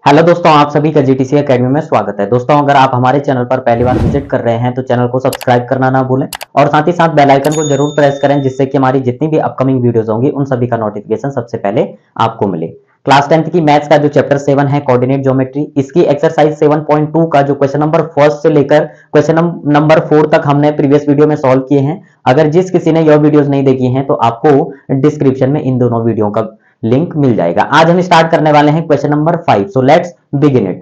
Hello दोस्तों, आप सभी का जीटीसी एकेडमी में स्वागत है। दोस्तों, अगर आप हमारे चैनल पर पहली बार विजिट कर रहे हैं तो चैनल को सब्सक्राइब करना ना भूलें और साथ ही साथ बेल आइकन को जरूर प्रेस करें, जिससे कि हमारी जितनी भी अपकमिंग वीडियोस होंगी उन सभी का नोटिफिकेशन सबसे पहले आपको मिले। क्लास 10th की मैथ्स का जो चैप्टर 7 है कोऑर्डिनेट ज्योमेट्री, इसकी एक्सरसाइज 7.2 का जो क्वेश्चन नंबर फर्स्ट से लेकर क्वेश्चन नंबर 4 तक हमने प्रीवियस वीडियो में सॉल्व किए हैं। अगर जिस किसी ने यह वीडियोस नहीं देखी हैं तो आपको डिस्क्रिप्शन में इन दोनों वीडियो का लिंक मिल जाएगा। आज हम स्टार्ट करने वाले हैं question number 5। So let's begin it.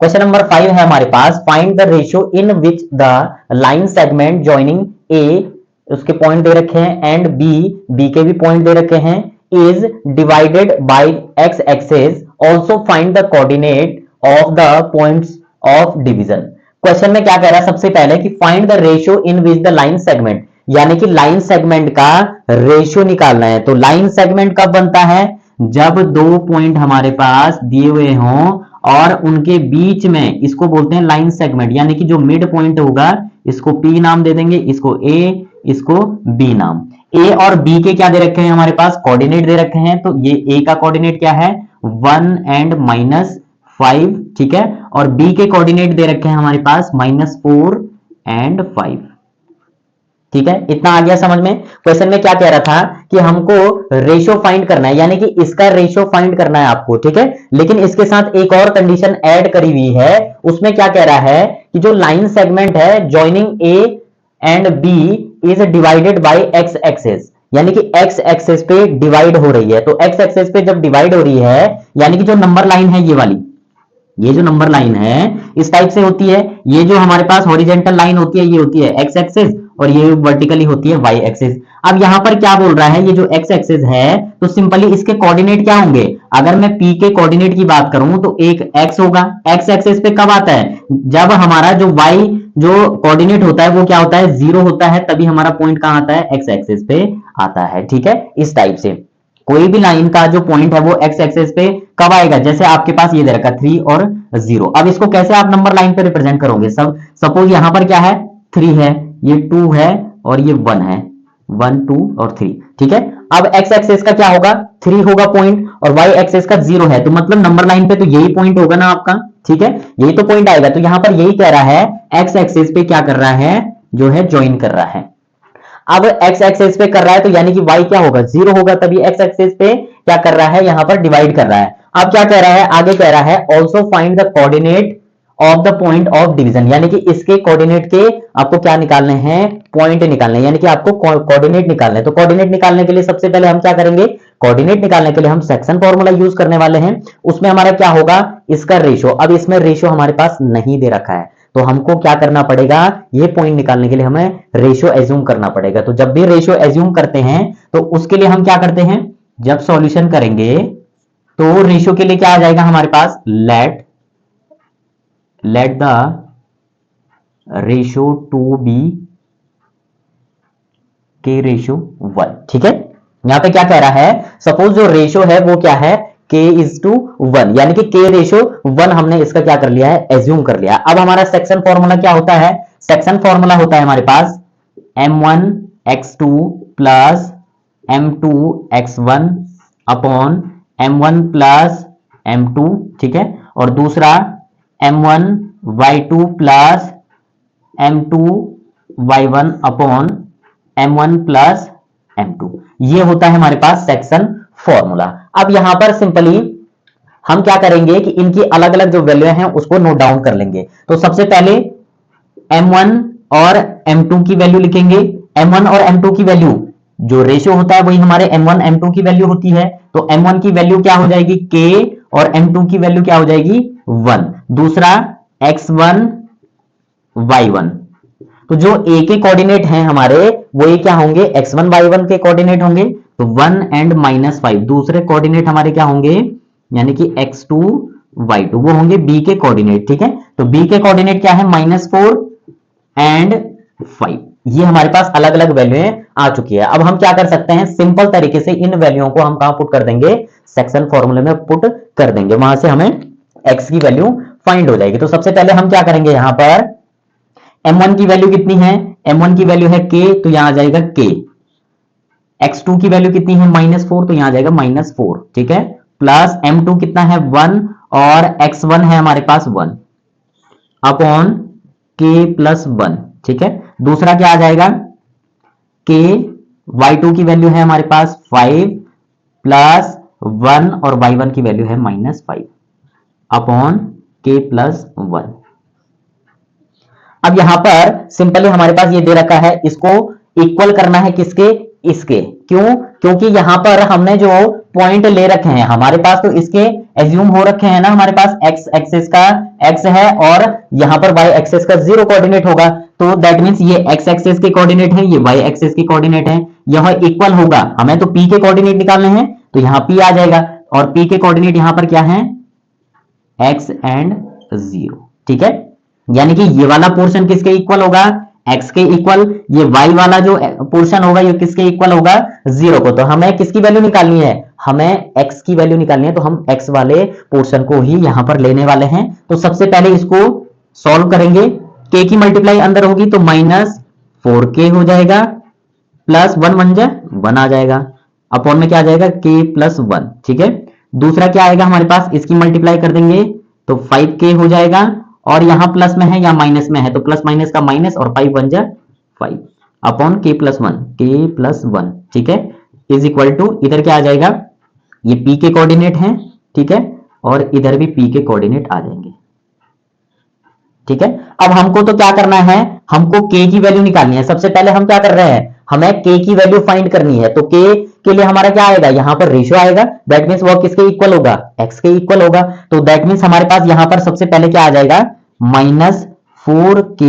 Question number 5 है हमारे पास, find the ratio in which the line segment joining A, उसके पॉइंट दे रखे हैं, एंड बी के भी पॉइंट दे रखे हैं, is divided by X axis. Also find the coordinate of the points of division. Question में क्या कह रहा है, सबसे पहले कि find the ratio in which the line segment, यानी कि लाइन सेगमेंट का रेशियो निकालना है। तो लाइन सेगमेंट कब बनता है, जब दो पॉइंट हमारे पास दिए हुए हों और उनके बीच में, इसको बोलते हैं लाइन सेगमेंट, यानी कि जो मिड पॉइंट होगा इसको P नाम दे देंगे, इसको A, इसको B नाम। A और B के क्या दे रखे हैं हमारे पास, कोऑर्डिनेट दे रखे हैं। तो ये A का कोऑर्डिनेट क्या है, 1 एंड -5, ठीक है, और B के कोऑर्डिनेट दे रखे हैं हमारे पास -4 एंड 5, ठीक है। इतना आ गया समझ में। क्वेश्चन में क्या कह रहा था कि हमको रेशियो फाइंड करना है, यानी कि इसका रेशियो फाइंड करना है आपको, ठीक है। लेकिन इसके साथ एक और कंडीशन ऐड करी हुई है। उसमें क्या कह रहा है कि जो लाइन सेगमेंट है joining A and B is divided by X axis, यानी कि एक्स एक्सिस पे डिवाइड हो रही है। तो एक्स एक्सिस पे जब डिवाइड हो रही है, यानी कि जो नंबर लाइन है ये वाली, ये जो नंबर लाइन है इस टाइप से होती है। ये जो हमारे पास हॉरिजेंटल लाइन होती है ये होती है एक्स एक्सिस और ये वर्टिकली होती है वाई एक्सिस। अब यहां पर क्या बोल रहा है, ये जो एक्स एक्सिस है तो सिंपली इसके कोऑर्डिनेट क्या होंगे। अगर मैं पी के कोऑर्डिनेट की बात करूं तो एक एक्स होगा, एक्स एक्सिस पे कब आता है, जब हमारा जो वाई जो कोऑर्डिनेट होता है वो क्या होता है, 0 होता है, तभी हमारा पॉइंट कहां आता है, एक्स एक्सिस पे आता है, ठीक है। इस टाइप से कोई भी लाइन का जो पॉइंट है वो एक्स एक्सिस पे कब आएगा, जैसे आपके पास ये दे रखा 3 और 0। अब इसको कैसे आप नंबर लाइन पे रिप्रेजेंट करोगे, सब सपोज यहां पर क्या है, 3 है, ये 2 है और ये 1 है, 1 2 और 3, ठीक है। अब एक्स एक्सिस का क्या होगा, 3 होगा पॉइंट और वाई एक्सिस का 0 है, तो मतलब नंबर लाइन पे तो यही पॉइंट होगा ना आपका, ठीक है, यही तो पॉइंट आएगा। तो यहां पर यही कह रहा है एक्स एक्सिस पे क्या कर रहा है, जो है ज्वाइन कर रहा है। अब एक्स एक्सिस पे कर रहा है तो यानी कि y क्या होगा, 0 होगा, तभी एक्स एक्सिस पे क्या कर रहा है, यहां पर डिवाइड कर रहा है। अब क्या कह रहा है, आगे कह रहा है also find the coordinate of the point of division, यानी कि इसके कोऑर्डिनेट के आपको क्या निकालने हैं, पॉइंट निकालने हैं, यानी कि आपको कोऑर्डिनेट निकालने हैं। तो कोऑर्डिनेट निकालने के लिए सबसे पहले हम क्या करेंगे, कोऑर्डिनेट निकालने के लिए हम सेक्शन फॉर्मूला यूज करने वाले हैं। उसमें हमारा क्या होगा, इसका रेशियो। अब इसमें रेशियो हमारे पास नहीं दे रखा है तो हमको क्या करना पड़ेगा, ये पॉइंट निकालने के लिए हमें रेशियो एज्यूम करना पड़ेगा। तो जब भी रेशियो एज्यूम करते हैं तो उसके लिए हम क्या करते हैं, जब सॉल्यूशन करेंगे तो रेशियो के लिए क्या आ जाएगा हमारे पास, let the ratio to be k ratio 1, ठीक है। यहां पे क्या कह रहा है, सपोज जो रेशियो है वो क्या है, k इज टू 1, यानी कि k रेशियो 1 हमने इसका क्या कर लिया है, एज्यूम कर लिया। अब हमारा सेक्शन फॉर्मूला क्या होता है, सेक्शन फॉर्मूला होता है हमारे पास m1 x2 plus m2 x1 upon m1 plus m2, ठीक है, और दूसरा m1 y2 plus m2 y1 upon m1 plus m2। ये होता है हमारे पास सेक्शन फॉर्मूला। अब यहां पर सिंपली हम क्या करेंगे कि इनकी अलग अलग जो वैल्यू हैं उसको नोट डाउन कर लेंगे। तो सबसे पहले m1 और m2 की वैल्यू लिखेंगे। m1 और m2 की वैल्यू जो रेशियो होता है वही हमारे m1 m2 की वैल्यू होती है। तो m1 की वैल्यू क्या हो जाएगी k और m2 की वैल्यू क्या हो जाएगी 1। दूसरा x1 y1, तो जो a के कोऑर्डिनेट हैं हमारे वो ये क्या होंगे, x1 y1 के कोऑर्डिनेट होंगे, तो 1 एंड -5। दूसरे कोऑर्डिनेट हमारे क्या होंगे, यानी कि x2 y2 वो होंगे b के कोऑर्डिनेट, ठीक है। तो b के कोऑर्डिनेट क्या है, -4 एंड 5। ये हमारे पास अलग अलग वैल्यू आ चुकी है। अब हम क्या कर सकते हैं, सिंपल तरीके से इन वैल्यूओं को हम कहां पुट कर देंगे, सेक्शन फॉर्मूले में पुट कर देंगे, वहां से हमें x की वैल्यू फाइंड हो जाएगी। तो सबसे पहले हम क्या करेंगे, यहां पर m1 की वैल्यू कितनी है, m1 की वैल्यू है k, तो यहां आ जाएगा k। x2 की वैल्यू कितनी है, -4, तो यहां आ जाएगा -4, ठीक है, प्लस m2 कितना है 1 और x1 है हमारे पास 1 अपॉन k प्लस 1। ठीक है, दूसरा क्या आ जाएगा k y2 की वैल्यू है हमारे पास 5 प्लस 1 और y1 की वैल्यू है -5 अपॉन k प्लस 1। अब यहां पर सिंपली हमारे पास ये दे रखा है, इसको इक्वल करना है किसके, इसके। क्यों, क्योंकि यहां पर हमने जो पॉइंट ले रखे हैं हमारे पास तो इसके एज्यूम हो रखे हैं ना, हमारे पास x एक्सिस का x है और यहां पर y एक्सिस का 0 कोऑर्डिनेट होगा, तो दैट मींस ये x एक्सिस के कोऑर्डिनेट है, ये y एक्सिस के कोऑर्डिनेट है, यह इक्वल होगा। हमें तो p के कोऑर्डिनेट निकालने हैं तो यहां p आ जाएगा और p के कोऑर्डिनेट यहां पर क्या है x एंड 0। ठीक है, यानी कि ये वाला पोर्शन किसके इक्वल होगा, x के इक्वल, ये y वाला जो पोर्शन होगा ये किसके इक्वल होगा 0 को। तो हमें किसकी वैल्यू निकालनी है, हमें x की वैल्यू निकालनी है, तो हम x वाले पोर्शन को ही यहां पर लेने वाले हैं। तो सबसे पहले इसको सॉल्व करेंगे, k की मल्टीप्लाई अंदर होगी तो -4k हो जाएगा प्लस 1 1 जा 1 आ जाएगा अपॉन में क्या आ जाएगा k प्लस 1। ठीक है, दूसरा क्या आएगा हमारे पास, इसकी मल्टीप्लाई कर देंगे तो 5k हो जाएगा और यहां प्लस में है या माइनस में है तो प्लस माइनस का माइनस और 5 1 जा 5 अपॉन k प्लस 1। ठीक है, इज इक्वल टू इधर क्या आ जाएगा, ये p के कोऑर्डिनेट हैं। ठीक है, और इधर भी p के कोऑर्डिनेट आ जाएंगे। ठीक है, अब हमको तो क्या करना है, हमको k की वैल्यू निकालनी है। सबसे पहले हम क्या कर रहे हैं, हमें k की वैल्यू फाइंड करनी है। तो k के लिए हमारा क्या आएगा, यहां पर रेशियो आएगा, दैट मींस वो किसके इक्वल होगा, x के इक्वल होगा। तो दैट मींस हमारे पास यहां पर सबसे पहले क्या आ जाएगा -4k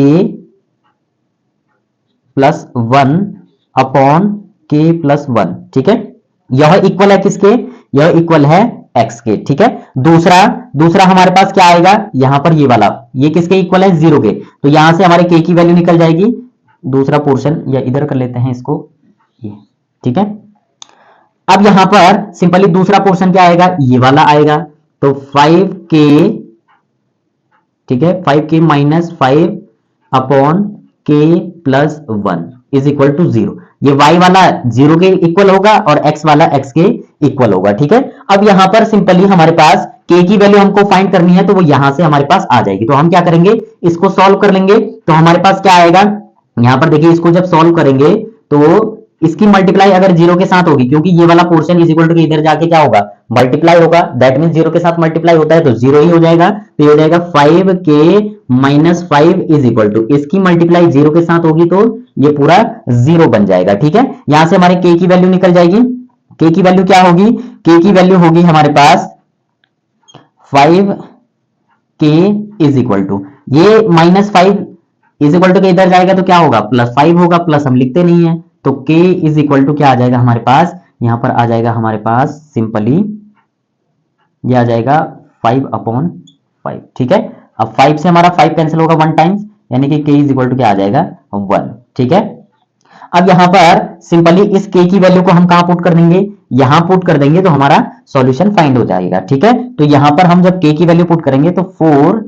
plus 1 upon k plus 1। ठीक है, यह इक्वल है किसके, यह इक्वल है x के। ठीक है, दूसरा हमारे पास क्या आएगा, यहां पर ये वाला, ये किसके इक्वल है 0 के, तो यहां से हमारे k की वैल्यू निकल जाएगी। दूसरा पोर्शन या इधर कर लेते हैं इसको, ये। ठीक है, अब यहां पर सिंपली दूसरा पोर्शन क्या आएगा, ये वाला आएगा, तो 5k, ठीक है, 5k minus 5 upon k plus 1 is equal to 0। ये y वाला 0 के इक्वल होगा और x वाला x के इक्वल होगा। ठीक है, अब यहां पर सिंपली हमारे पास k की वैल्यू हमको फाइंड करनी है, तो वो यहां से हमारे पास आ जाएगी। तो हम क्या करेंगे, इसको सॉल्व कर लेंगे। तो हमारे पास क्या आएगा, यहां पर देखिए, इसको जब सॉल्व करेंगे तो इसकी मल्टीप्लाई अगर 0 के साथ होगी, क्योंकि ये वाला पोर्शन इज इक्वल टू इधर जाके क्या होगा, मल्टीप्लाई होगा, दैट मींस 0 के साथ मल्टीप्लाई होता है तो 0 ही हो जाएगा। तो ये हो जाएगा 5k minus 5 is equal to, इसकी मल्टीप्लाई 0 के साथ होगी तो ये पूरा 0 बन जाएगा। ठीक है, यहां से हमारे k की वैल्यू निकल जाएगी। k की वैल्यू क्या होगी, k की वैल्यू होगी हमारे पास 5k इज इक्वल टू, ये -5 इज इक्वल टू के इधर जाएगा तो क्या होगा, +5 होगा, प्लस हम लिखते नहीं है, तो k इज इक्वल टू क्या आ जाएगा हमारे पास, यहां पर आ जाएगा हमारे पास सिंपली ये आ जाएगा 5 अपॉन 5। ठीक है, अब 5 से हमारा 5 कैंसिल होगा 1 टाइम्स, यानी कि k इज इक्वल टू क्या आ जाएगा 1। ठीक है, अब यहां पर सिंपली इस k की वैल्यू को हम कहां पुट कर देंगे, यहां पुट कर देंगे तो हमारा सॉल्यूशन फाइंड हो जाएगा। ठीक है, तो यहां पर हम जब k की वैल्यू पुट करेंगे तो 4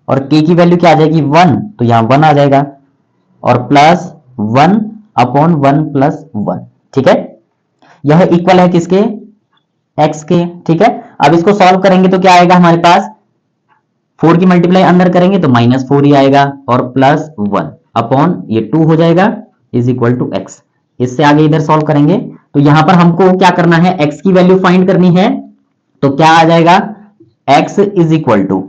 और k की वैल्यू क्या आ जाएगी 1, तो यहां 1 आ जाएगा और प्लस 1 अपॉन 1 प्लस 1। ठीक है, यह इक्वल है किसके, x के। ठीक है, अब इसको सॉल्व करेंगे तो क्या आएगा हमारे पास, 4 की मल्टीप्लाई अंदर करेंगे तो -4 ही आएगा और प्लस 1 अपॉन ये 2 हो जाएगा इज इक्वल टू x। इससे आगे इधर सॉल्व करेंगे तो यहां पर हमको क्या करना है, x की वैल्यू फाइंड करनी है। तो क्या आ जाएगा, x is equal two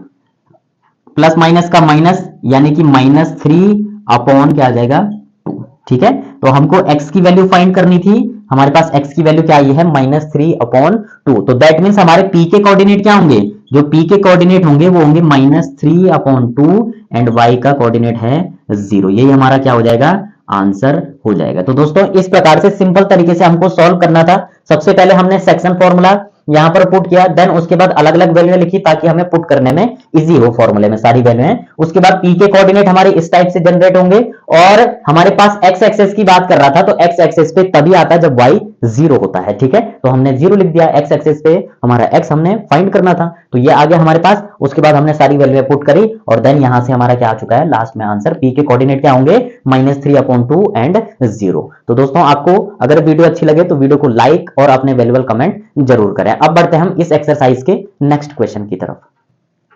plus minus का माइनस, यानी कि -3 अपॉन क्या आ जाएगा 2। ठीक है, तो हमको x की वैल्यू फाइंड करनी थी, हमारे पास x की वैल्यू क्या आई है -3 अपॉन 2। तो दैट मींस हमारे p के कोऑर्डिनेट क्या होंगे, जो p के कोऑर्डिनेट होंगे वो होंगे -3 अपॉन 2 एंड y का कोऑर्डिनेट है 0। यही हमारा क्या हो जाएगा, आंसर हो जाएगा। तो दोस्तों इस प्रकार से सिंपल तरीके से हमको सॉल्व करना था। सबसे पहले हमने सेक्शन फॉर्मूला यहां पर पुट किया, देन उसके बाद अलग अलग वैल्यू लिखी ताकि हमें पुट करने में इजी हो, फॉर्मूले में सारी वैल्यू है। उसके बाद p के कोऑर्डिनेट हमारे इस टाइप से जनरेट होंगे और हमारे पास x एक्सिस की बात कर रहा था, तो x एक्सिस पे तभी आता है जब y 0 होता है। ठीक है, तो हमने 0 लिख दिया, x एक्सिस पे हमारा x हमने फाइंड करना था, तो ये आ गया हमारे पास। उसके बाद हमने सारी वैल्यू पुट करी और देन यहां से हमारा क्या आ चुका है, लास्ट में आंसर p के कोऑर्डिनेट क्या होंगे, -3 अपॉन 2 एंड 0। तो दोस्तों आपको अगर वीडियो अच्छी लगे तो वीडियो को लाइक और अपने वैल्यूएबल कमेंट जरूर करें। है, अब बढ़ते हैं हम इस एक्सरसाइज के नेक्स्ट क्वेश्चन की तरफ।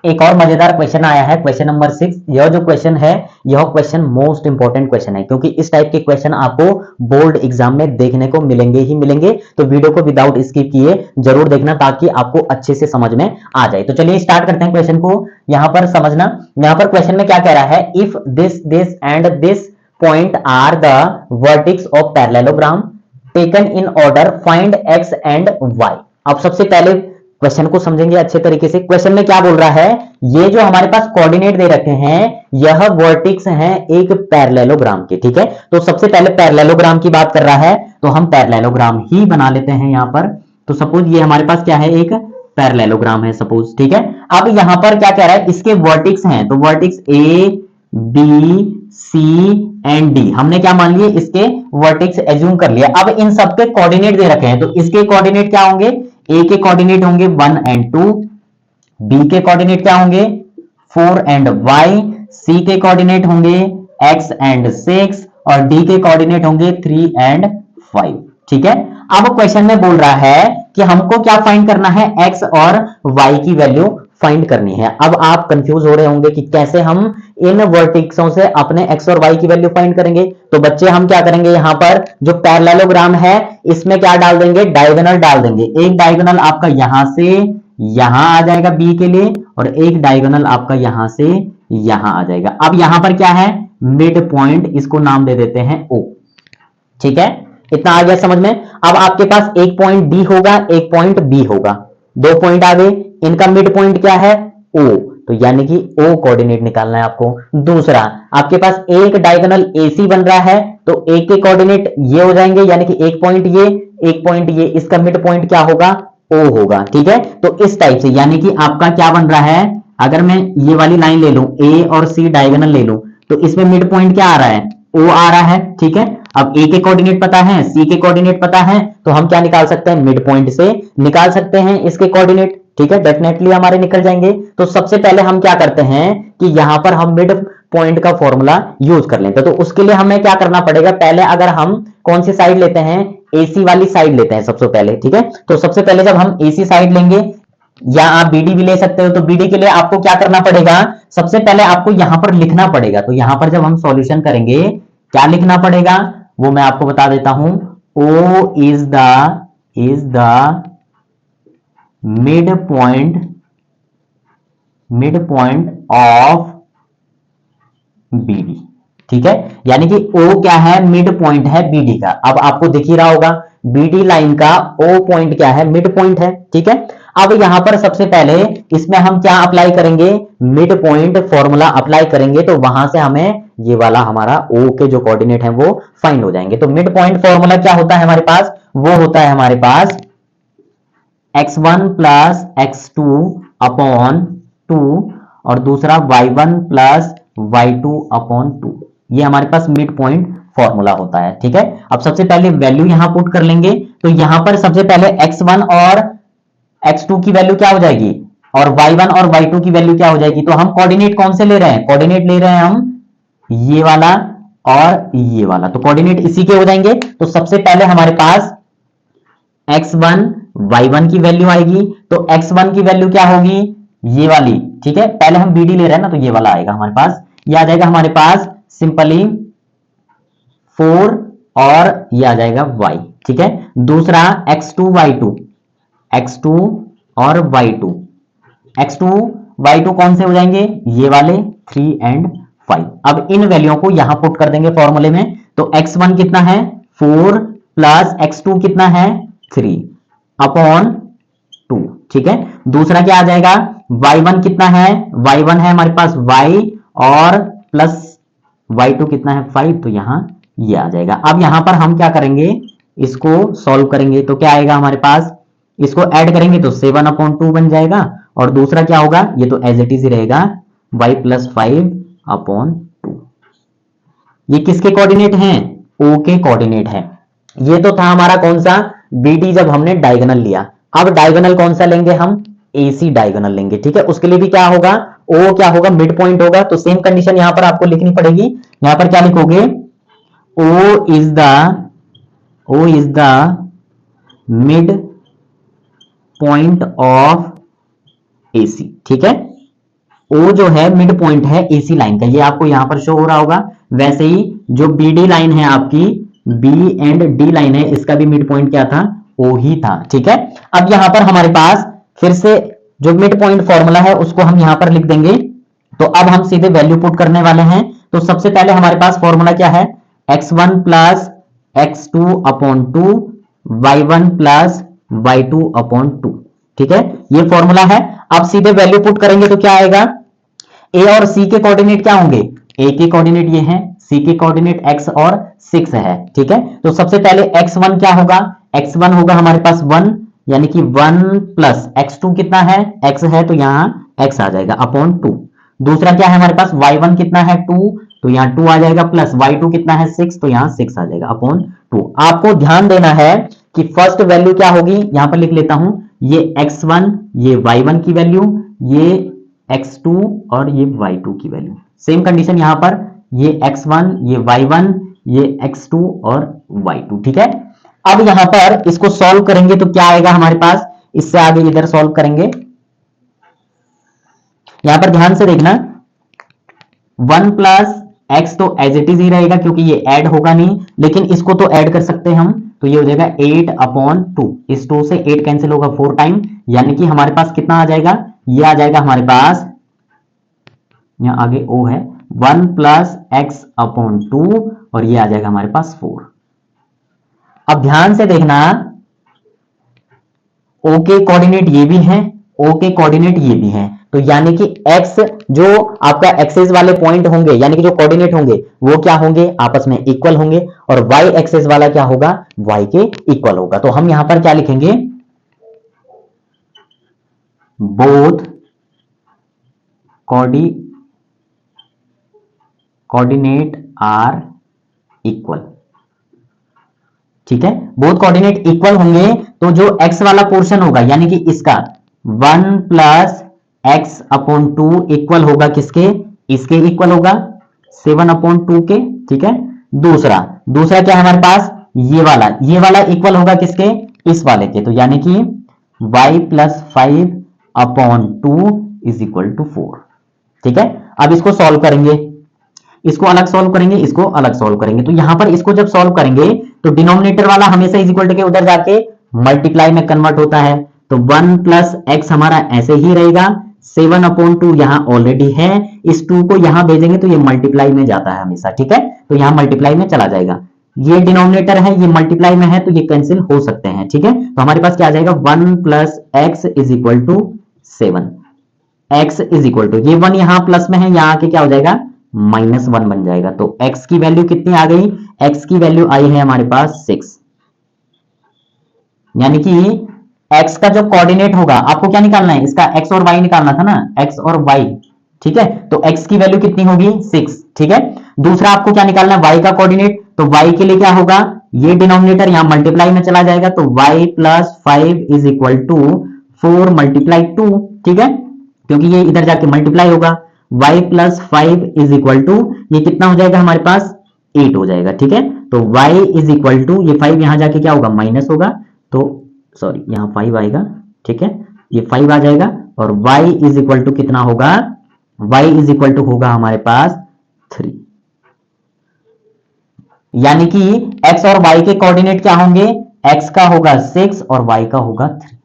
एक और मजेदार क्वेश्चन आया है, क्वेश्चन नंबर 6। यह जो क्वेश्चन है, यह क्वेश्चन मोस्ट इंपॉर्टेंट क्वेश्चन है, क्योंकि इस टाइप के क्वेश्चन आपको बोर्ड एग्जाम में देखने को मिलेंगे ही मिलेंगे। तो वीडियो को विदाउट स्किप किए जरूर देखना, ताकि आपको अच्छे से समझ में आ जाए। तो चलिए स्टार्ट करते हैं क्वेश्चन को। यहां पर समझना, यहां पर क्वेश्चन में क्या कह रहा है, if this and this point are the vertex of parallelogram taken in order, find X and Y. अब सबसे पहले क्वेश्चन को समझेंगे अच्छे तरीके से। क्वेश्चन में क्या बोल रहा है, ये जो हमारे पास कोऑर्डिनेट दे रखे हैं, यह वर्टिक्स हैं एक पैरेललोग्राम के, ठीक है। तो सबसे पहले पैरेललोग्राम की बात कर रहा है, तो हम पैरेललोग्राम ही बना लेते हैं यहां पर। तो सपोज ये हमारे पास क्या है, एक पैरेललोग्राम है सपोज, ठीक है। अब यहां पर क्या कह रहा है, इसके वर्टिक्स हैं, तो vertex A B C and D हमने क्या मान लिए, इसके वर्टेक्स एज्यूम कर लिया। अब इन सबके कोऑर्डिनेट दे रखे हैं, तो इसके कोऑर्डिनेट क्या होंगे, ए के कोऑर्डिनेट होंगे 1 एंड 2, बी के कोऑर्डिनेट क्या होंगे 4 एंड वाई, सी के कोऑर्डिनेट होंगे x एंड 6 और डी के कोऑर्डिनेट होंगे 3 एंड 5, ठीक है। अब क्वेश्चन में बोल रहा है कि हमको क्या फाइंड करना है, x और y की वैल्यू फाइंड करनी है। अब आप कंफ्यूज हो रहे होंगे कि कैसे हम इन वर्टिक्सों से अपने x और y की वैल्यू फाइंड करेंगे। तो बच्चे हम क्या करेंगे, यहां पर जो पैरेललोग्राम है इसमें क्या डाल देंगे, डायगोनल डाल देंगे। एक डायगोनल आपका यहां से यहां आ जाएगा b के लिए, और एक डायगोनल आपका यहां से यहां आ जाएगा। अब यहां पर क्या है, मिड पॉइंट, इसको नाम दे देते हैं o, ठीक है। इतना आ गया समझ में। अब आपके पास एक पॉइंट d होगा, एक पॉइंट b होगा, दो पॉइंट आ गए, इनका मिड पॉइंट क्या है o, तो यानी कि o कोऑर्डिनेट निकालना है आपको। दूसरा, आपके पास एक डायगोनल AC बन रहा है, तो एक के कोऑर्डिनेट ये हो जाएंगे, यानी कि एक पॉइंट ये, एक पॉइंट ये, इसका मिड पॉइंट क्या होगा, O होगा, ठीक है। तो इस टाइप से, यानी कि आपका क्या बन रहा है, अगर मैं ये वाली लाइन ले लूं, A और C डायगोनल ले लूं, तो इसमें मिड पॉइंट क्या आ रहा है, O आ रहा है, ठीक है। अब A के कोऑर्डिनेट पता है, C के कोऑर्डिनेट पता है, तो हम क्या निकाल सकते हैं, मिड पॉइंट से निकाल सकते हैं इसके कोऑर्डिनेट, ठीक है। डेफिनेटली हमारे निकल जाएंगे। तो सबसे पहले हम क्या करते हैं कि यहां पर हम मिड पॉइंट का फॉर्मूला यूज कर लेते हैं। तो उसके लिए हमें क्या करना पड़ेगा, पहले अगर हम कौन सी साइड लेते हैं, AC वाली साइड लेते हैं सबसे पहले, ठीक है। तो सबसे पहले जब हम AC साइड लेंगे, या आप BD भी ले सकते हो, तो BD के लिए आपको क्या करना पड़ेगा, सबसे पहले आपको यहां पर लिखना पड़ेगा। तो यहां पर जब हम सॉल्यूशन करेंगे, क्या लिखना पड़ेगा वो मैं आपको बता देता हूं, O is the mid point of BD, ठीक है। यानी कि O क्या है, मिड पॉइंट है BD का। अब आपको दिख ही रहा होगा BD लाइन का O पॉइंट क्या है, मिड पॉइंट है, ठीक है। अब यहां पर सबसे पहले इसमें हम क्या अप्लाई करेंगे, मिड पॉइंट फॉर्मूला अप्लाई करेंगे, तो वहां से हमें ये वाला हमारा O के जो कोऑर्डिनेट है वो फाइंड हो जाएंगे। तो मिड पॉइंट फॉर्मूला क्या होता है हमारे पास, वो होता है हमारे पास x1 प्लस x2 अपॉन 2 और दूसरा y1 प्लस y2 अपॉन 2, ये हमारे पास मिड पॉइंट फॉर्मूला होता है, ठीक है। अब सबसे पहले वैल्यू यहां पुट कर लेंगे, तो यहां पर सबसे पहले x1 और x2 की वैल्यू क्या हो जाएगी, और y1 और y2 की वैल्यू क्या हो जाएगी। तो हम कोऑर्डिनेट कौन से ले रहे हैं, कोऑर्डिनेट ले रहे हैं हम ये वाला और ये वाला, तो कोऑर्डिनेट इसी के हो जाएंगे। तो सबसे पहले हमारे पास x1 y1 की वैल्यू आएगी, तो x1 की वैल्यू क्या होगी, ये वाली, ठीक है। पहले हम BD ले रहे हैं ना, तो ये वाला आएगा हमारे पास, ये आ जाएगा हमारे पास सिंपली 4 और ये आ जाएगा y, ठीक है। दूसरा x2 और y2 कौन से हो जाएंगे, ये वाले 3 एंड 5। अब इन वैल्यूओं को यहां पुट कर देंगे फॉर्मूले में। तो x1 कितना है 4 प्लस x2 कितना है 3 अपॉन 2, ठीक है। दूसरा क्या आ जाएगा, y1 कितना है, y1 है हमारे पास y और प्लस y2 कितना है 5, तो यहां ये आ जाएगा। अब यहां पर हम क्या करेंगे, इसको सॉल्व करेंगे, तो क्या आएगा हमारे पास, इसको ऐड करेंगे तो 7 अपॉन 2 बन जाएगा, और दूसरा क्या होगा, ये तो एज इट इज रहेगा y प्लस 5 अपॉन 2। ये किसके कोऑर्डिनेट हैं, O के कोऑर्डिनेट है। ये तो था हमारा कौन सा, BD जब हमने डायगोनल लिया। अब डायगोनल कौन सा लेंगे हम, AC डायगोनल लेंगे, ठीक है। उसके लिए भी क्या होगा, O क्या होगा, मिड पॉइंट होगा। तो सेम कंडीशन यहां पर आपको लिखनी पड़ेगी। यहां पर क्या लिखोगे, O is the mid point of AC, ठीक है। O जो है मिड पॉइंट है AC लाइन का, ये आपको यहां पर शो हो रहा होगा। वैसे ही जो BD लाइन है आपकी, B एंड D लाइन है, इसका भी मिड पॉइंट क्या था, O ही था, ठीक है। अब यहां पर हमारे पास फिर से जो मिड पॉइंट फॉर्मूला है उसको हम यहां पर लिख देंगे। तो अब हम सीधे वैल्यू पुट करने वाले हैं। तो सबसे पहले हमारे पास फॉर्मूला क्या है, x1 plus x2 upon 2 y1 plus y2 upon 2, ठीक है, ये फॉर्मूला है। अब सीधे वैल्यू पुट करेंगे तो क्या आएगा, ए और सी के कोऑर्डिनेट क्या होंगे, ए के कोऑर्डिनेट ये हैं, सी के कोऑर्डिनेट x और 6 है, ठीक है। तो सबसे पहले x1 क्या होगा, x1 होगा हमारे पास 1, यानी कि 1 प्लस x2 कितना है, x है, तो यहां x आ जाएगा अपॉन 2। दूसरा क्या है हमारे पास, y1 कितना है 2, तो यहाँ 2 आ जाएगा, प्लस y2 कितना है 6, तो यहाँ 6 आ जाएगा अपॉन 2। आपको ध्यान देना है कि फर्स्ट वैल्यू क्या होगी, यहां पर लिख लेता हूं, ये x1, ये y1 की वैल्यू, ये x2 और ये y2 की वैल्यू। सेम कंडीशन यहां पर, ये x1, ये y1, ये x2 और y2, ठीक है। अब यहां पर इसको सॉल्व करेंगे तो क्या आएगा हमारे पास, इससे आगे इधर सॉल्व करेंगे। यहां पर ध्यान से देखना, 1 प्लस x तो एज इट इज ही रहेगा क्योंकि ये ऐड होगा नहीं, लेकिन इसको तो ऐड कर सकते हैं हम, तो ये हो जाएगा 8 अपॉन 2, इस 2 से 8 कैंसिल होगा 4 टाइम, यानी कि हमारे पास कितना आ जाएगा, ये आ जाएगा हमारे पास, यहां आगे o है, 1 प्लस एक्स अपॉन 2 और ये आ जाएगा हमारे पास 4। अब ध्यान से देखना, o के कोऑर्डिनेट ये भी हैं, o के कोऑर्डिनेट ये भी हैं, तो यानी कि x जो आपका एक्सेस वाले पॉइंट होंगे, यानी कि जो कोऑर्डिनेट होंगे वो क्या होंगे, आपस में इक्वल होंगे, और y एक्सेस वाला क्या होगा, y के इक्वल होगा। तो हम यहां पर क्या लिखेंगे, बोथ कोऑर्डिनेट आर इक्वल, ठीक है। बोथ कोऑर्डिनेट इक्वल होंगे तो जो x वाला पोर्शन होगा, यानी कि इसका 1 प्लस एक्स अपॉन 2 इक्वल होगा किसके, इसके इक्वल होगा 7 अपॉन 2 के, ठीक है। दूसरा क्या है हमारे पास, ये वाला इक्वल होगा किसके, इस वाले के, तो यानी कि y plus 5 upon 2 is equal to 4, ठीक है। अब इसको सॉल्व करेंगे, इसको अलग सॉल्व करेंगे, इसको अलग सॉल्व करेंगे। तो यहां पर इसको जब सॉल्व करेंगे तो डिनोमिनेटर वाला हमेशा इज इक्वल टू के उधर जाके मल्टीप्लाई में कन्वर्ट होता है, तो 1 प्लस एक्स हमारा ऐसे ही रहेगा, 7 अपॉन 2 यहां ऑलरेडी है, इस 2 को यहां भेजेंगे तो ये मल्टीप्लाई में जाता है हमेशा, ठीक है, तो यहां मल्टीप्लाई में चला जाएगा। ये डिनोमिनेटर है, ये मल्टीप्लाई में है, तो ये कैंसिल हो सकते हैं, ठीक है। तो हमारे पास क्या आ जाएगा, 1 plus X is equal to 7, X is equal to, ये 1 यहां प्लस में है, यहां आके क्या हो जाएगा, -1 बन जाएगा। तो x की वैल्यू कितनी आ गई, x की वैल्यू आई है हमारे पास 6, यानी कि x का जो कोऑर्डिनेट होगा, आपको क्या निकालना है, इसका x और y निकालना था ना, x और y, ठीक है। तो x की वैल्यू कितनी होगी 6, ठीक है। दूसरा आपको क्या निकालना है, y का कोऑर्डिनेट, तो y के लिए क्या होगा, ये डिनोमिनेटर यहां मल्टीप्लाई में चला जाएगा, तो y plus 5 is equal to 4 multiply 2, ठीक है, क्योंकि ये इधर जाके मल्टीप्लाई होगा, y plus 5 is equal to, ये कितना हो जाएगा हमारे पास 8 हो जाएगा, ठीक है। तो y इज इक्वल टू, ये 5 यहां जाके क्या होगा, माइनस होगा, तो सॉरी यहां 5 आएगा, ठीक है, ये 5 आ जाएगा, और y इज इक्वल टू कितना होगा, y इज इक्वल टू होगा हमारे पास 3, यानी कि x और y के कोऑर्डिनेट क्या होंगे, x का होगा 6 और y का होगा 3,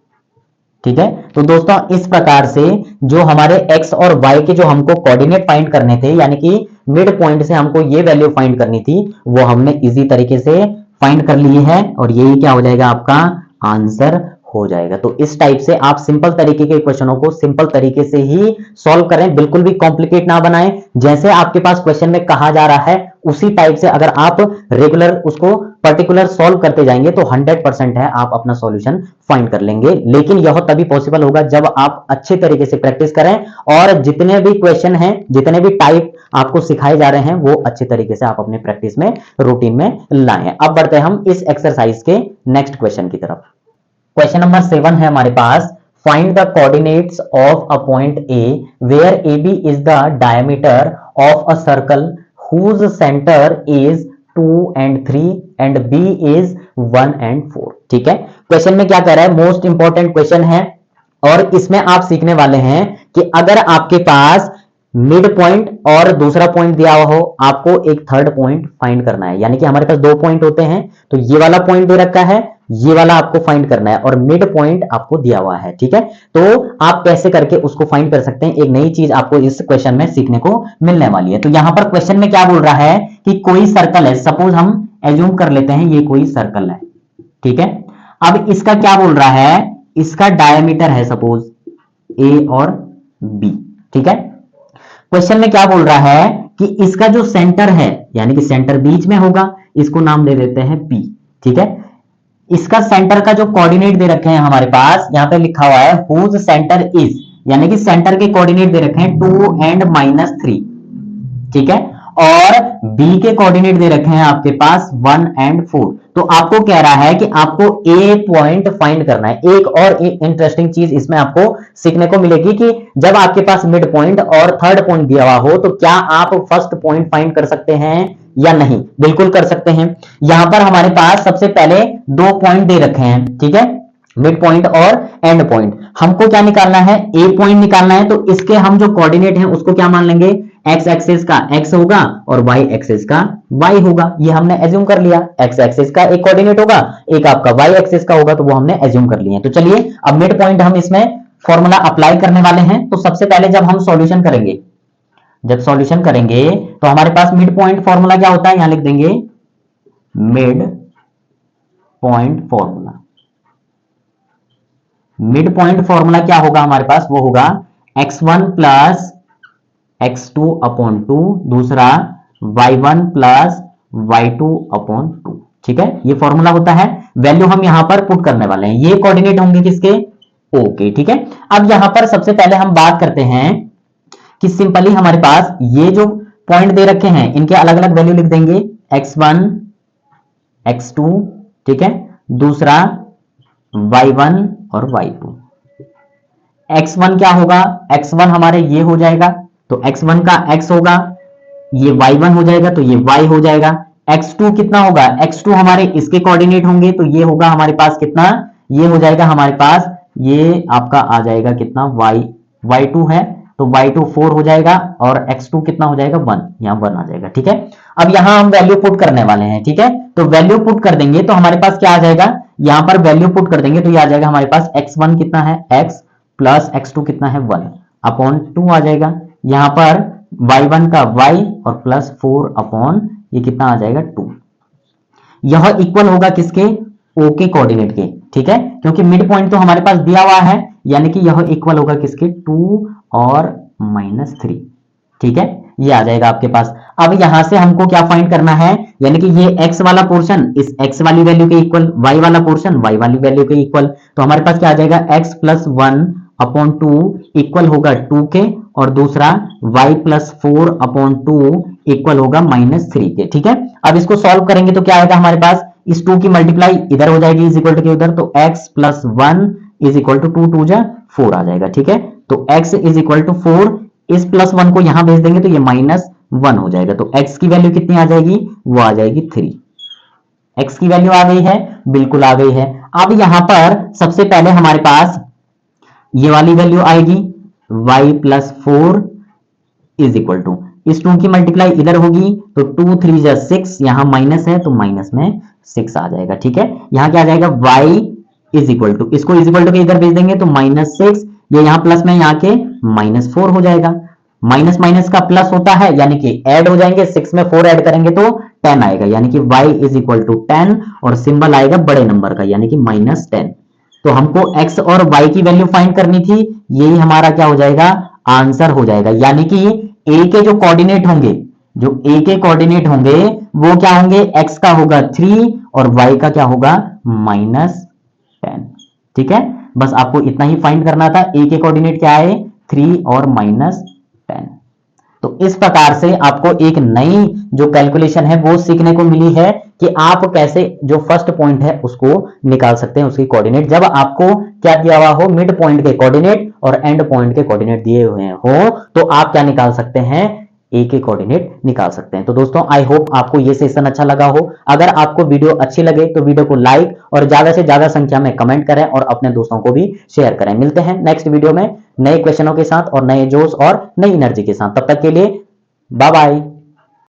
ठीक है। तो दोस्तों इस प्रकार से जो हमारे x और y के जो हमको कोऑर्डिनेट फाइंड करने थे, यानी कि मिड पॉइंट से हमको ये वैल्यू फाइंड करनी थी, वो हमने इजी तरीके से फाइंड कर ली है, और यही क्या हो जाएगा, आपका आंसर हो जाएगा। तो इस टाइप से आप सिंपल तरीके के क्वेश्चनों को सिंपल तरीके से ही सॉल्व करें, बिल्कुल भी कॉम्प्लिकेट ना बनाएं। जैसे आपके पास क्वेश्चन में कहा जा रहा है उसी टाइप से अगर आप रेगुलर उसको पर्टिकुलर सॉल्व करते जाएंगे तो 100% है आप अपना सॉल्यूशन फाइंड कर लेंगे। लेकिन यह तभी पॉसिबल होगा जब आप अच्छे तरीके से प्रैक्टिस करें, और जितने भी क्वेश्चन हैं, जितने भी टाइप आपको सिखाए जा रहे हैं, वो अच्छे तरीके से आप अपने प्रैक्टिस में, रूटीन में लाएं। अब बढ़ते हैं हम इस एक्सरसाइज के नेक्स्ट क्वेश्चन की तरफ। क्वेश्चन नंबर 7 है हमारे पास, find the coordinates of a point A where A B is the diameter of a circle whose center is 2 and 3 and B is 1 and 4, ठीक है। क्वेश्चन में क्या कह रहा है, मोस्ट इंपॉर्टेंट क्वेश्चन है और इसमें आप सीखने वाले हैं कि अगर आपके पास मिड पॉइंट और दूसरा पॉइंट दिया हुआ हो, आपको एक थर्ड पॉइंट फाइंड करना है। यानी कि हमारे पास 2 पॉइंट होते हैं, तो ये वाला पॉइंट दे रखा है, ये वाला आपको फाइंड करना है और मिड पॉइंट आपको दिया हुआ है। ठीक है, तो आप कैसे करके उसको फाइंड कर सकते हैं, एक नई चीज आपको इस क्वेश्चन में सीखने को मिलने वाली है। तो यहां पर क्वेश्चन में क्या बोल रहा है कि कोई सर्कल है, सपोज हम एज्यूम कर लेते हैं ये कोई सर्कल है। ठीक है, अब इसका क्या बोल रहा है, इसका डायमीटर है सपोज ए और बी। ठीक है, क्वेश्चन में क्या बोल रहा है कि इसका जो सेंटर है, यानी कि सेंटर बीच में होगा, इसको नाम दे देते हैं पी। ठीक है, इसका सेंटर का जो कोऑर्डिनेट दे रखे हैं हमारे पास, यहां पे लिखा हुआ है हुज सेंटर इज, यानी कि सेंटर के कोऑर्डिनेट दे रखे हैं 2 एंड -3। ठीक है, और बी के कोऑर्डिनेट दे रखे हैं आपके पास 1 एंड 4। तो आपको कह रहा है कि आपको ए पॉइंट फाइंड करना है। एक और इंटरेस्टिंग चीज इसमें आपको सीखने को मिलेगी कि जब आपके पास मिड पॉइंट और थर्ड पॉइंट दिया हुआ हो, तो क्या आप फर्स्ट पॉइंट फाइंड कर सकते हैं या नहीं? बिल्कुल कर सकते हैं। यहां पर हमारे पास सबसे पहले 2 पॉइंट दे रखे हैं। ठीक है, मिड पॉइंट और एंड पॉइंट। हमको क्या निकालना है, ए पॉइंट निकालना है। तो इसके हम जो कोऑर्डिनेट हैं उसको क्या मान लेंगे, एक्स एक्सिस का x होगा और y एक्सिस का y होगा। ये हमने एज्यूम कर लिया। x एक्सिस का एक कोऑर्डिनेट होगा, एक आपका y एक्सिस का होगा, तो वो हमने एज्यूम कर लिए। तो चलिए अब मिड पॉइंट हम इसमें फॉर्मूला अप्लाई करने वाले हैं। तो सबसे पहले जब हम सॉल्यूशन करेंगे, जब सॉल्यूशन करेंगे तो हमारे पास मिड पॉइंट फॉर्मूला क्या होता है, यहां लिख देंगे mid point formula. Mid point formula क्या होगा हमारे पास, वो होगा x1 प्लस x2 अपॉन 2, दूसरा y1 प्लस y2 अपॉन 2। ठीक है, ये फॉर्मूला होता है। वैल्यू हम यहां पर पुट करने वाले हैं, ये कोऑर्डिनेट होंगे किसके, ओके। ठीक है, अब यहां पर सबसे पहले हम बात करते हैं कि सिंपली हमारे पास ये जो पॉइंट दे रखे हैं इनके अलग अलग वैल्यू लिख देंगे, x1 x2। ठीक है, दूसरा y1 और y2। x1 क्या होगा, x1 हमारे ये हो जाएगा, तो x1 का x होगा, ये y1 हो जाएगा, तो ये y हो जाएगा। x2 कितना होगा, x2 हमारे इसके कोऑर्डिनेट होंगे, तो ये होगा हमारे पास कितना, ये हो जाएगा हमारे पास, ये आपका आ जाएगा कितना, y2 है, तो y2 4 हो जाएगा और x2 कितना हो जाएगा, 1, यहाँ 1 आ जाएगा। ठीक है, अब यहां हम वैल्यू पुट करने वाले हैं। ठीक है, तो वैल्यू पुट कर देंगे तो हमारे पास क्या आ जाएगा, यहां पर वैल्यू पुट कर देंगे तो ये आ जाएगा हमारे पास x1 कितना है, x प्लस x2 कितना है, 1 अपॉन 2 आ जाएगा। यहां पर y1 का y और प्लस 4 अपॉन ये कितना आ जाएगा, 2। यह इक्वल होगा किसके, ओ के कोऑर्डिनेट के। ठीक है, क्योंकि मिड पॉइंट तो हमारे पास दिया हुआ है, यानी कि यह इक्वल होगा किसके, 2 और -3। ठीक है, ये आ जाएगा आपके पास। अब यहां से हमको क्या फाइंड करना है, यानी कि ये x वाला पोर्शन इस x वाली वैल्यू के इक्वल, y वाला पोर्शन y वाली वैल्यू के इक्वल। तो हमारे पास क्या आ जाएगा, x प्लस 1 अपॉन 2 इक्वल होगा 2 के, और दूसरा y प्लस 4 अपॉन 2 इक्वल होगा -3 के। ठीक है, अब इसको सॉल्व करेंगे तो क्या आएगा हमारे पास, इस 2 की मल्टीप्लाई इधर हो जाएगी इज इक्वल टू के उधर, तो x plus 1 is equal to 2 2 जा 4 आ जाएगा। ठीक है, तो x इज इक्वल टू 4, इस प्लस 1 को यहां भेज देंगे तो ये -1 हो जाएगा। तो x की वैल्यू कितनी आ जाएगी, वो आ जाएगी 3। x की वैल्यू आ गई है, बिल्कुल आ गई है। अब यहां पर सबसे पहले हमारे पास ये वाली वैल्यू आएगी, y plus 4 is equal to, इस 2 की मल्टीप्लाई इधर होगी, तो 2 3 जा 6, यहां माइनस है तो माइनस में 6 आ जाएगा। ठीक है, यहां क्या आ जाएगा, y इज इक्वल टू, इसको इज इक्वल टू के इधर भेज देंगे तो -6, ये यहां प्लस में यहाँ के -4 हो जाएगा। माइनस माइनस का प्लस होता है, यानी कि ऐड हो जाएंगे, 6 में 4 ऐड करेंगे तो 10 आएगा, यानी कि y इज इक्वल टू 10, और सिंबल आएगा बड़े नंबर का, यानी कि -10। तो हमको x और y की वैल्यू फाइंड करनी थी, यही हमारा क्या हो जाएगा, आंसर हो जाएगा। यानी कि a के जो कोऑर्डिनेट होंगे, जो a के कोऑर्डिनेट होंगे वो क्या होंगे, x का होगा 3 और y का क्या होगा, -10। ठीक है, बस आपको इतना ही फाइंड करना था, a के कोऑर्डिनेट क्या है, 3 और -10। तो इस प्रकार से आपको एक नई जो कैलकुलेशन है वो सीखने को मिली है कि आप कैसे जो फर्स्ट पॉइंट है उसको निकाल सकते हैं, उसकी कोऑर्डिनेट, जब आपको क्या दिया हुआ हो, मिड पॉइंट के कोऑर्डिनेट और एंड पॉइंट के कोऑर्डिनेट दिए हुए हो, तो आप क्या निकाल सकते हैं, ए के कोऑर्डिनेट निकाल सकते हैं। तो दोस्तों आई होप आपको ये सेशन अच्छा लगा हो। अगर आपको वीडियो अच्छी लगे तो वीडियो को लाइक और ज्यादा से ज्यादा संख्या में कमेंट करें और अपने दोस्तों को भी शेयर करें। मिलते हैं नेक्स्ट वीडियो में नए क्वेश्चनों के साथ और नए जोश और नई एनर्जी के साथ। तब तक के लिए बाय बाय।